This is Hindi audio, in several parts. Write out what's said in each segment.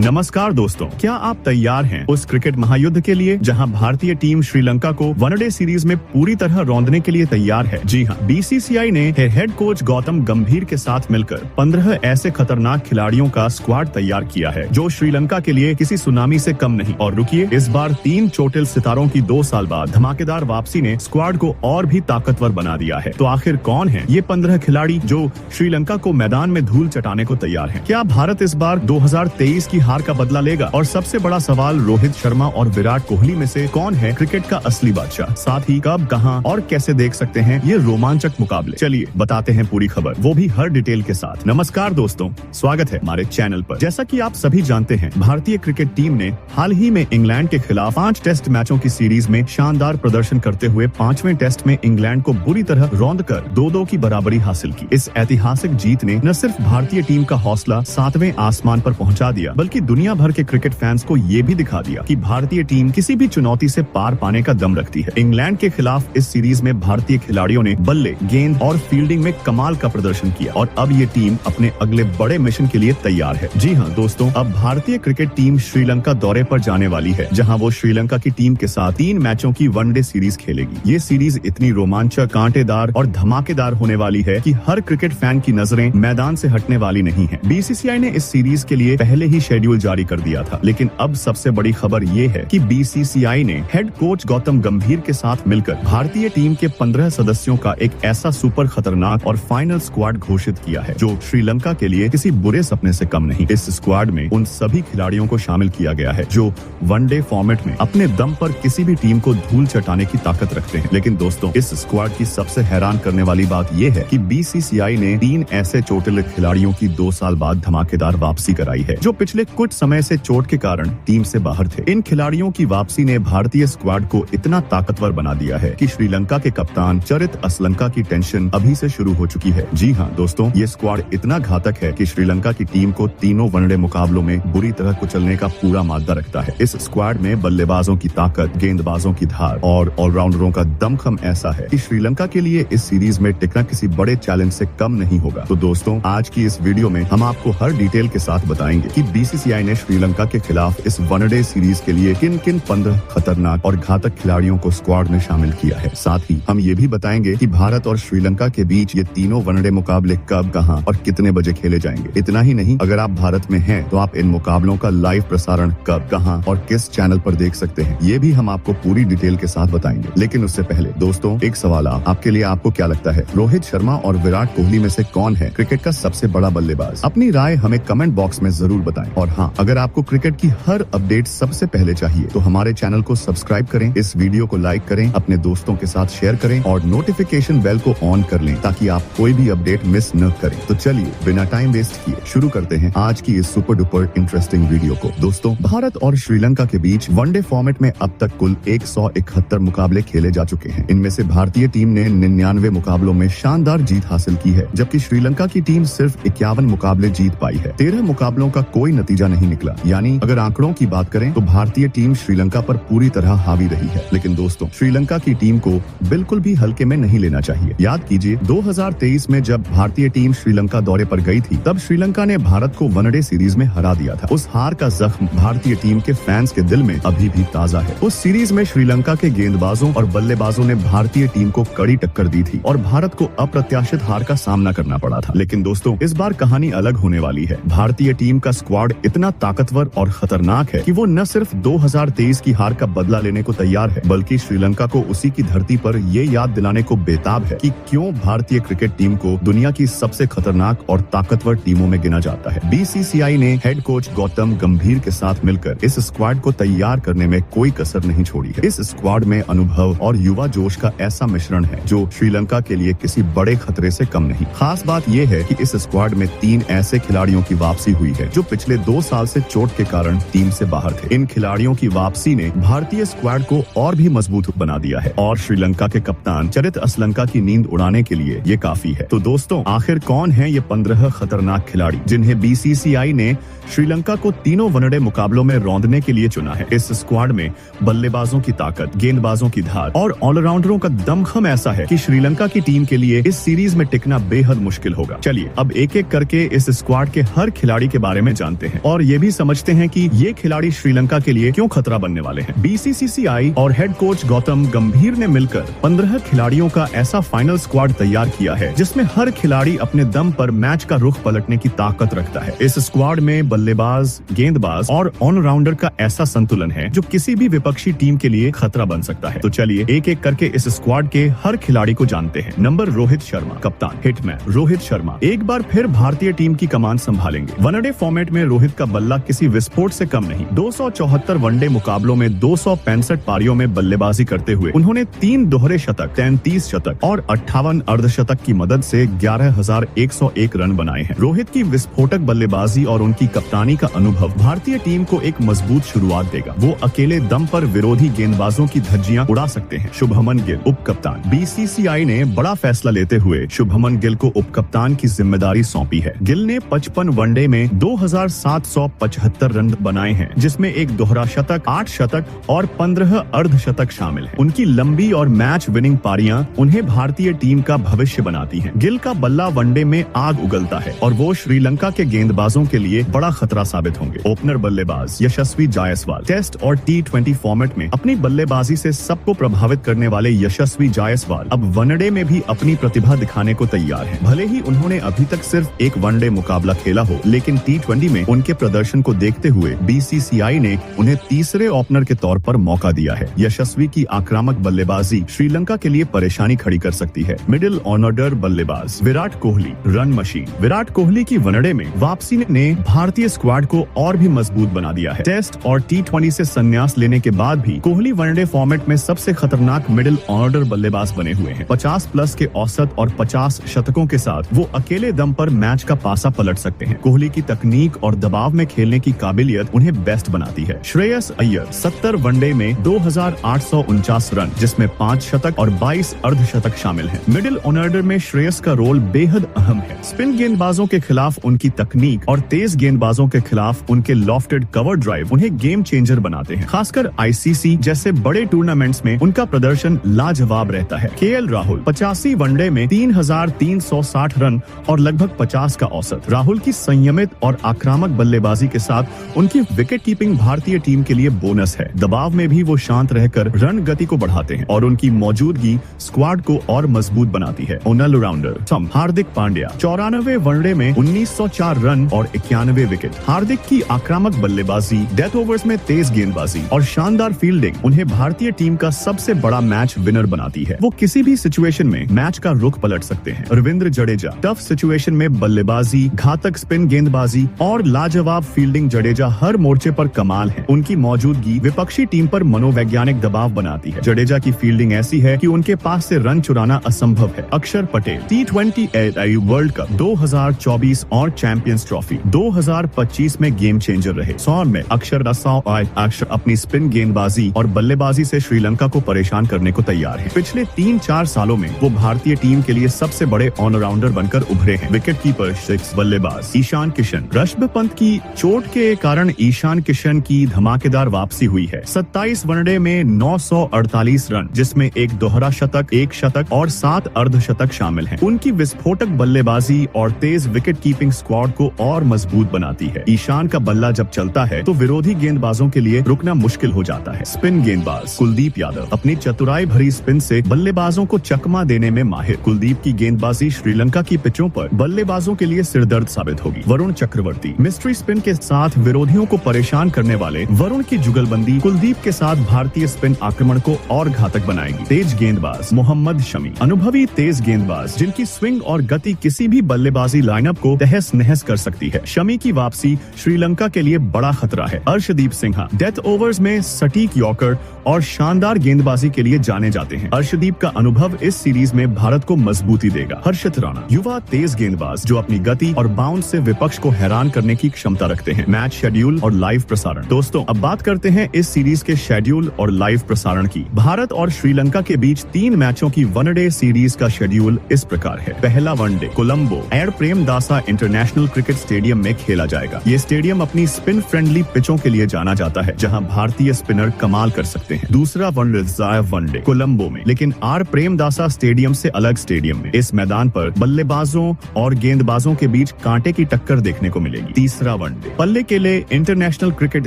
नमस्कार दोस्तों, क्या आप तैयार हैं उस क्रिकेट महायुद्ध के लिए जहां भारतीय टीम श्रीलंका को वनडे सीरीज में पूरी तरह रौंदने के लिए तैयार है। जी हां, बीसीसीआई ने हेड कोच गौतम गंभीर के साथ मिलकर 15 ऐसे खतरनाक खिलाड़ियों का स्क्वाड तैयार किया है जो श्रीलंका के लिए किसी सुनामी से कम नहीं। और रुकिए, इस बार 3 चोटिल सितारों की 2 साल बाद धमाकेदार वापसी ने स्क्वाड को और भी ताकतवर बना दिया है। तो आखिर कौन है ये 15 खिलाड़ी जो श्रीलंका को मैदान में धूल चटाने को तैयार है? क्या भारत इस बार 2023 की हार का बदला लेगा? और सबसे बड़ा सवाल, रोहित शर्मा और विराट कोहली में से कौन है क्रिकेट का असली बादशाह? साथ ही कब, कहां और कैसे देख सकते हैं ये रोमांचक मुकाबले? चलिए बताते हैं पूरी खबर, वो भी हर डिटेल के साथ। नमस्कार दोस्तों, स्वागत है हमारे चैनल पर। जैसा कि आप सभी जानते हैं, भारतीय क्रिकेट टीम ने हाल ही में इंग्लैंड के खिलाफ 5 टेस्ट मैचों की सीरीज में शानदार प्रदर्शन करते हुए 5वें टेस्ट में इंग्लैंड को बुरी तरह रौंदकर 2-2 की बराबरी हासिल की। इस ऐतिहासिक जीत ने न सिर्फ भारतीय टीम का हौसला 7वें आसमान पर पहुंचा दिया, बल्कि दुनिया भर के क्रिकेट फैंस को ये भी दिखा दिया कि भारतीय टीम किसी भी चुनौती से पार पाने का दम रखती है। इंग्लैंड के खिलाफ इस सीरीज में भारतीय खिलाड़ियों ने बल्ले, गेंद और फील्डिंग में कमाल का प्रदर्शन किया और अब ये टीम अपने अगले बड़े मिशन के लिए तैयार है। जी हाँ दोस्तों, अब भारतीय क्रिकेट टीम श्रीलंका दौरे पर जाने वाली है, जहाँ वो श्रीलंका की टीम के साथ 3 मैचों की वनडे सीरीज खेलेगी। ये सीरीज इतनी रोमांचक, कांटेदार और धमाकेदार होने वाली है कि हर क्रिकेट फैन की नजरें मैदान से हटने वाली नहीं है। बीसीसीआई ने इस सीरीज के लिए पहले ही शेड्यूल जारी कर दिया था, लेकिन अब सबसे बड़ी खबर ये है कि बीसीसीआई ने हेड कोच गौतम गंभीर के साथ मिलकर भारतीय टीम के 15 सदस्यों का एक ऐसा सुपर खतरनाक और फाइनल स्क्वाड घोषित किया है जो श्रीलंका के लिए किसी बुरे सपने से कम नहीं। इस स्क्वाड में उन सभी खिलाड़ियों को शामिल किया गया है जो वनडे फॉर्मेट में अपने दम पर किसी भी टीम को धूल चटाने की ताकत रखते हैं। लेकिन दोस्तों, इस स्क्वाड की सबसे हैरान करने वाली बात यह है कि बीसीसीआई ने 3 ऐसे चोटिल खिलाड़ियों की 2 साल बाद धमाकेदार वापसी कराई है जो पिछले कुछ समय से चोट के कारण टीम से बाहर थे। इन खिलाड़ियों की वापसी ने भारतीय स्क्वाड को इतना ताकतवर बना दिया है कि श्रीलंका के कप्तान चरित असलंका की टेंशन अभी से शुरू हो चुकी है। जी हाँ दोस्तों, ये स्क्वाड इतना घातक है कि श्रीलंका की टीम को तीनों वनडे मुकाबलों में बुरी तरह कुचलने का पूरा मादा रखता है। इस स्क्वाड में बल्लेबाजों की ताकत, गेंदबाजों की धार और ऑलराउंडरों का दमखम ऐसा है कि श्रीलंका के लिए इस सीरीज में टिकना किसी बड़े चैलेंज से कम नहीं होगा। तो दोस्तों, आज की इस वीडियो में हम आपको हर डिटेल के साथ बताएंगे कि बीसीसीआई ने श्रीलंका के खिलाफ इस वनडे सीरीज के लिए किन किन 15 खतरनाक और घातक खिलाड़ियों को स्क्वाड में शामिल किया है। साथ ही हम ये भी बताएंगे कि भारत और श्रीलंका के बीच ये तीनों वनडे मुकाबले कब, कहां और कितने बजे खेले जाएंगे। इतना ही नहीं, अगर आप भारत में हैं तो आप इन मुकाबलों का लाइव प्रसारण कब, कहां और किस चैनल पर देख सकते हैं, ये भी हम आपको पूरी डिटेल के साथ बताएंगे। लेकिन उससे पहले दोस्तों, एक सवाल आपके लिए, आपको क्या लगता है, रोहित शर्मा और विराट कोहली में से कौन है क्रिकेट का सबसे बड़ा बल्लेबाज? अपनी राय हमें कमेंट बॉक्स में जरूर बताएं। और हाँ, अगर आपको क्रिकेट की हर अपडेट सबसे पहले चाहिए तो हमारे चैनल को सब्सक्राइब करें, इस वीडियो को लाइक करें, अपने दोस्तों के साथ शेयर करें और नोटिफिकेशन बेल को ऑन कर लें ताकि आप कोई भी अपडेट मिस न करें। तो चलिए बिना टाइम वेस्ट किए शुरू करते हैं आज की इस सुपर डुपर इंटरेस्टिंग वीडियो को। दोस्तों, भारत और श्रीलंका के बीच वनडे फॉर्मेट में अब तक कुल 171 मुकाबले खेले जा चुके हैं। इनमें से भारतीय टीम ने 99 मुकाबलों में शानदार जीत हासिल की है, जबकि श्रीलंका की टीम सिर्फ 51 मुकाबले जीत पाई है। 13 मुकाबलों का कोई नतीजा नहीं निकला, यानी अगर आंकड़ों की बात करें तो भारतीय टीम श्रीलंका पर पूरी तरह हावी रही है। लेकिन दोस्तों, श्रीलंका की टीम को बिल्कुल भी हल्के में नहीं लेना चाहिए। याद कीजिए, 2023 में जब भारतीय टीम श्रीलंका दौरे पर गई थी, तब श्रीलंका ने भारत को वनडे सीरीज में हरा दिया था। उस हार का जख्म भारतीय टीम के फैंस के दिल में अभी भी ताजा है। उस सीरीज में श्रीलंका के गेंदबाजों और बल्लेबाजों ने भारतीय टीम को कड़ी टक्कर दी थी और भारत को अप्रत्याशित हार का सामना करना पड़ा था। लेकिन दोस्तों, इस बार कहानी अलग होने वाली है। भारतीय टीम का स्क्वाड इतना ताकतवर और खतरनाक है कि वो न सिर्फ 2023 की हार का बदला लेने को तैयार है, बल्कि श्रीलंका को उसी की धरती पर ये याद दिलाने को बेताब है कि क्यों भारतीय क्रिकेट टीम को दुनिया की सबसे खतरनाक और ताकतवर टीमों में गिना जाता है। बीसीसीआई ने हेड कोच गौतम गंभीर के साथ मिलकर इस स्क्वाड को तैयार करने में कोई कसर नहीं छोड़ी है। इस स्क्वाड में अनुभव और युवा जोश का ऐसा मिश्रण है जो श्रीलंका के लिए किसी बड़े खतरे से कम नहीं। खास बात यह है कि इस स्क्वाड में 3 ऐसे खिलाड़ियों की वापसी हुई है जो पिछले 2 साल से चोट के कारण टीम से बाहर थे। इन खिलाड़ियों की वापसी ने भारतीय स्क्वाड को और भी मजबूत बना दिया है और श्रीलंका के कप्तान चरित असलंका की नींद उड़ाने के लिए ये काफी है। तो दोस्तों, आखिर कौन है ये 15 खतरनाक खिलाड़ी जिन्हें बीसीसीआई ने श्रीलंका को तीनों वनडे मुकाबलों में रौंदने के लिए चुना है? इस स्क्वाड में बल्लेबाजों की ताकत, गेंदबाजों की धार और ऑलराउंडरों का दमखम ऐसा है कि श्रीलंका की टीम के लिए इस सीरीज में टिकना बेहद मुश्किल होगा। चलिए अब एक एक करके इस स्क्वाड के हर खिलाड़ी के बारे में जानते हैं और ये भी समझते हैं कि ये खिलाड़ी श्रीलंका के लिए क्यों खतरा बनने वाले हैं। बीसीसीआई और हेड कोच गौतम गंभीर ने मिलकर 15 खिलाड़ियों का ऐसा फाइनल स्क्वाड तैयार किया है जिसमें हर खिलाड़ी अपने दम पर मैच का रुख पलटने की ताकत रखता है। इस स्क्वाड में बल्लेबाज, गेंदबाज और ऑलराउंडर का ऐसा संतुलन है जो किसी भी विपक्षी टीम के लिए खतरा बन सकता है। तो चलिए एक एक करके इस स्क्वाड के हर खिलाड़ी को जानते हैं। नंबर रोहित शर्मा, कप्तान, हिटमैन। रोहित शर्मा एक बार फिर भारतीय टीम की कमान संभालेंगे। वनडे फॉर्मेट में रोहित का बल्ला किसी विस्फोट से कम नहीं। 274 वनडे मुकाबलों में 265 पारियों में बल्लेबाजी करते हुए उन्होंने 3 दोहरे शतक, 33 शतक और 58 अर्धशतक की मदद से 11,101 रन बनाए हैं। रोहित की विस्फोटक बल्लेबाजी और उनकी कप्तानी का अनुभव भारतीय टीम को एक मजबूत शुरुआत देगा। वो अकेले दम पर विरोधी गेंदबाजों की धज्जियां उड़ा सकते हैं। शुभमन गिल, उप कप्तान। बीसीसीआई ने बड़ा फैसला लेते हुए शुभमन गिल को उप कप्तान की जिम्मेदारी सौंपी है। गिल ने 55 वनडे में 2,775 रन बनाए हैं, जिसमें एक दोहरा शतक, 8 शतक और 15 अर्धशतक शामिल है। उनकी लंबी और मैच विनिंग पारियां उन्हें भारतीय टीम का भविष्य बनाती हैं। गिल का बल्ला वनडे में आग उगलता है और वो श्रीलंका के गेंदबाजों के लिए बड़ा खतरा साबित होंगे। ओपनर बल्लेबाज यशस्वी जायसवाल। टेस्ट और T20 फॉर्मेट में अपनी बल्लेबाजी से सबको प्रभावित करने वाले यशस्वी जायसवाल अब वनडे में भी अपनी प्रतिभा दिखाने को तैयार हैं। भले ही उन्होंने अभी तक सिर्फ एक वनडे मुकाबला खेला हो, लेकिन T20 में उनके प्रदर्शन को देखते हुए बीसीसीआई ने उन्हें तीसरे ओपनर के तौर पर मौका दिया है। यशस्वी की आक्रामक बल्लेबाजी श्रीलंका के लिए परेशानी खड़ी कर सकती है। मिडिल ऑर्डर बल्लेबाज विराट कोहली, रन मशीन। विराट कोहली की वनडे में वापसी ने भारतीय स्क्वाड को और भी मजबूत बना दिया है। टेस्ट और T20 से संन्यास लेने के बाद भी कोहली वनडे फॉर्मेट में सबसे खतरनाक मिडिल ऑर्डर बल्लेबाज बने हुए हैं। 50+ के औसत और 50 शतकों के साथ वो अकेले दम पर मैच का पासा पलट सकते हैं। कोहली की तकनीक और दबाव में खेलने की काबिलियत उन्हें बेस्ट बनाती है। श्रेयस अय्यर 70 वनडे में 2,849 रन, जिसमें 5 शतक और 22 अर्धशतक शामिल हैं। मिडिल ऑर्डर में श्रेयस का रोल बेहद अहम है। स्पिन गेंदबाजों के खिलाफ उनकी तकनीक और तेज गेंदबाजों के खिलाफ उनके लॉफ्टेड कवर ड्राइव उन्हें गेम चेंजर बनाते हैं। खासकर आईसीसी जैसे बड़े टूर्नामेंट्स में उनका प्रदर्शन लाजवाब रहता है। केएल राहुल 85 वनडे में 3,360 रन और लगभग 50 का औसत। राहुल की संयमित और आक्रामक बल्लेबाजी के साथ उनकी विकेट कीपिंग भारतीय टीम के लिए बोनस है। दबाव में भी वो शांत रहकर रन गति को बढ़ाते हैं और उनकी मौजूदगी स्क्वाड को और मजबूत बनाती है। ऑलराउंडर हार्दिक पांड्या 94 वनडे में 1904 रन और 91 विकेट। हार्दिक की आक्रामक बल्लेबाजी, डेथ ओवर्स में तेज गेंदबाजी और शानदार फील्डिंग उन्हें भारतीय टीम का सबसे बड़ा मैच विनर बनाती है। वो किसी भी सिचुएशन में मैच का रुख पलट सकते हैं। रविंद्र जडेजा टफ सिचुएशन में बल्लेबाजी, घातक स्पिन गेंदबाजी और लाजवाब फील्डिंग। जडेजा हर मोर्चे पर कमाल है। उनकी मौजूदगी विपक्षी टीम पर मनोवैज्ञानिक दबाव बनाती है। जडेजा की फील्डिंग ऐसी है कि उनके पास से रन चुराना असंभव है। अक्षर पटेल T20 वर्ल्ड कप 2024 और चैंपियंस ट्रॉफी 2025 में गेम चेंजर रहे। 100 में अक्षर अपनी स्पिन गेंदबाजी और बल्लेबाजी से श्रीलंका को परेशान करने को तैयार है। पिछले 3-4 सालों में वो भारतीय टीम के लिए सबसे बड़े ऑलराउंडर बनकर उभरे हैं। विकेट कीपर 6 बल्लेबाज ईशान किशन। ऋषभ पंत की चोट के कारण ईशान किशन की धमाकेदार वापसी हुई है। 27 वनडे में 948 रन, जिसमें एक दोहरा शतक, 1 शतक और 7 अर्धशतक शामिल हैं। उनकी विस्फोटक बल्लेबाजी और तेज विकेट कीपिंग स्क्वाड को और मजबूत बनाती है। ईशान का बल्ला जब चलता है तो विरोधी गेंदबाजों के लिए रुकना मुश्किल हो जाता है। स्पिन गेंदबाज कुलदीप यादव अपनी चतुराई भरी स्पिन से बल्लेबाजों को चकमा देने में माहिर। कुलदीप की गेंदबाजी श्रीलंका की पिचों पर बल्लेबाजों के लिए सिरदर्द साबित होगी। वरुण चक्रवर्ती मिस्ट्री स्पिन के साथ विरोधियों को परेशान करने वाले वरुण की जुगलबंदी कुलदीप के साथ भारतीय स्पिन आक्रमण को और घातक बनाएगी। तेज गेंदबाज मोहम्मद शमी अनुभवी तेज गेंदबाज जिनकी स्विंग और गति किसी भी बल्लेबाजी लाइनअप को तहस नहस कर सकती है। शमी की वापसी श्रीलंका के लिए बड़ा खतरा है। अर्शदीप सिंहा डेथ ओवर्स में सटीक यॉर्कर और शानदार गेंदबाजी के लिए जाने जाते हैं। अर्शदीप का अनुभव इस सीरीज में भारत को मजबूती देगा। हर्षित राणा युवा तेज गेंदबाज जो अपनी गति और बाउंस से विपक्ष को हैरान करने की क्षमता रखते हैं। मैच शेड्यूल और लाइव प्रसारण। दोस्तों अब बात करते हैं इस सीरीज के शेड्यूल और लाइव प्रसारण की। भारत और श्रीलंका के बीच 3 मैचों की वनडे सीरीज का शेड्यूल इस प्रकार है। पहला one day Colombo air Premadasa international cricket stadium में खेला जाएगा। ये स्टेडियम अपनी स्पिन फ्रेंडली पिचों के लिए जाना जाता है, जहां भारतीय स्पिनर कमाल कर सकते हैं। दूसरा वनडे कोलंबो में, लेकिन आर प्रेमदासा स्टेडियम से अलग स्टेडियम में। इस मैदान पर बल्लेबाजों और गेंदबाजों के बीच कांटे की टक्कर देखने को मिलेगी। तीसरा पहला वनडे पल्ले के लिए इंटरनेशनल क्रिकेट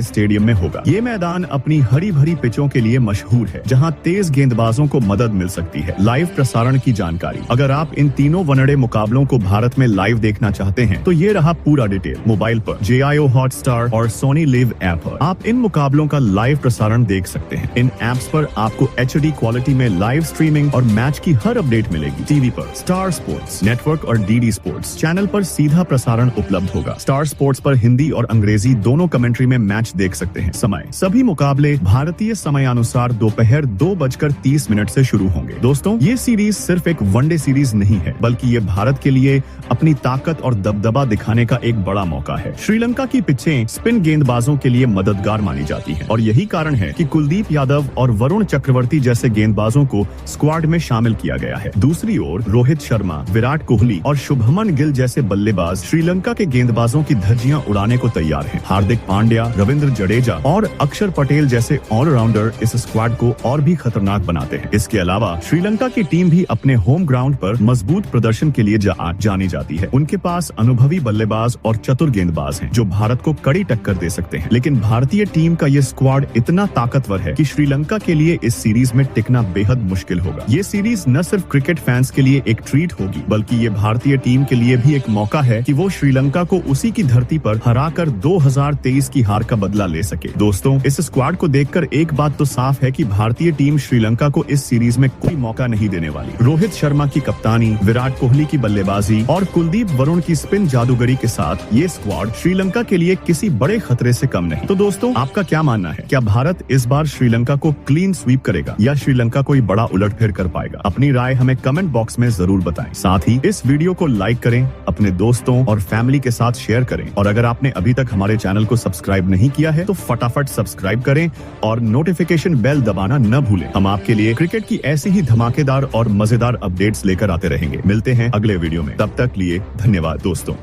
स्टेडियम में होगा। ये मैदान अपनी हरी भरी पिचों के लिए मशहूर है, जहां तेज गेंदबाजों को मदद मिल सकती है। लाइव प्रसारण की जानकारी, अगर आप इन तीनों वनडे मुकाबलों को भारत में लाइव देखना चाहते हैं तो ये रहा पूरा डिटेल। मोबाइल पर JIO हॉटस्टार और सोनी लिव ऐप पर आप इन मुकाबलों का लाइव प्रसारण देख सकते हैं। इन ऐप्स पर आपको HD क्वालिटी में लाइव स्ट्रीमिंग और मैच की हर अपडेट मिलेगी। टीवी पर स्टार स्पोर्ट्स नेटवर्क और DD स्पोर्ट्स चैनल पर सीधा प्रसारण उपलब्ध होगा। स्टार स्पोर्ट्स पर हिंदी और अंग्रेजी दोनों कमेंट्री में मैच देख सकते हैं। समय, सभी मुकाबले भारतीय समयानुसार दोपहर 2:30 से शुरू होंगे। दोस्तों, ये सीरीज सिर्फ एक वनडे सीरीज नहीं है, बल्कि ये भारत के लिए अपनी ताकत और दबदबा दिखाने का एक बड़ा मौका है। श्रीलंका की पिचें स्पिन गेंदबाजों के लिए मददगार मानी जाती हैं और यही कारण है कि कुलदीप यादव और वरुण चक्रवर्ती जैसे गेंदबाजों को स्क्वाड में शामिल किया गया है। दूसरी ओर रोहित शर्मा, विराट कोहली और शुभमन गिल जैसे बल्लेबाज श्रीलंका के गेंदबाजों की धज्जियां उड़ाने को तैयार हैं। हार्दिक पांड्या, रविंद्र जडेजा और अक्षर पटेल जैसे ऑलराउंडर इस स्क्वाड को और भी खतरनाक बनाते हैं। इसके अलावा श्रीलंका की टीम भी अपने होम ग्राउंड पर मजबूत प्रदर्शन के लिए जानी जाती है। उनके पास अनुभवी बल्लेबाज और चतुर गेंदबाज हैं, जो भारत को कड़ी टक्कर दे सकते हैं। लेकिन भारतीय टीम का ये स्क्वाड इतना ताकतवर है कि श्रीलंका के लिए इस सीरीज में टिकना बेहद मुश्किल होगा। ये सीरीज न सिर्फ क्रिकेट फैंस के लिए एक ट्रीट होगी, बल्कि ये भारतीय टीम के लिए भी एक मौका है कि वो श्रीलंका को उसी की धरती पर हराकर 2023 की हार का बदला ले सके। दोस्तों, इस स्क्वाड को देखकर एक बात तो साफ है कि भारतीय टीम श्रीलंका को इस सीरीज में कोई मौका नहीं देने वाली। रोहित शर्मा की कप्तानी, विराट कोहली की बल्लेबाजी और कुलदीप वरुण की स्पिन जादूगरी के साथ ये स्क्वाड श्रीलंका के लिए किसी बड़े खतरे से कम नहीं। तो दोस्तों, आपका क्या मानना है? क्या भारत इस बार श्रीलंका को क्लीन स्वीप करेगा या श्रीलंका कोई बड़ा उलटफेर कर पाएगा? अपनी राय हमें कमेंट बॉक्स में जरूर बताएं। साथ ही इस वीडियो को लाइक करें, अपने दोस्तों और फैमिली के साथ शेयर करें और अगर आपने अभी तक हमारे चैनल को सब्सक्राइब नहीं किया है तो फटाफट सब्सक्राइब करें और नोटिफिकेशन बेल दबाना न भूलें। हम आपके लिए क्रिकेट की ऐसी ही धमाकेदार और मजेदार अपडेट्स लेकर आते रहेंगे। मिलते हैं अगले वीडियो में, तब तक लिए धन्यवाद दोस्तों।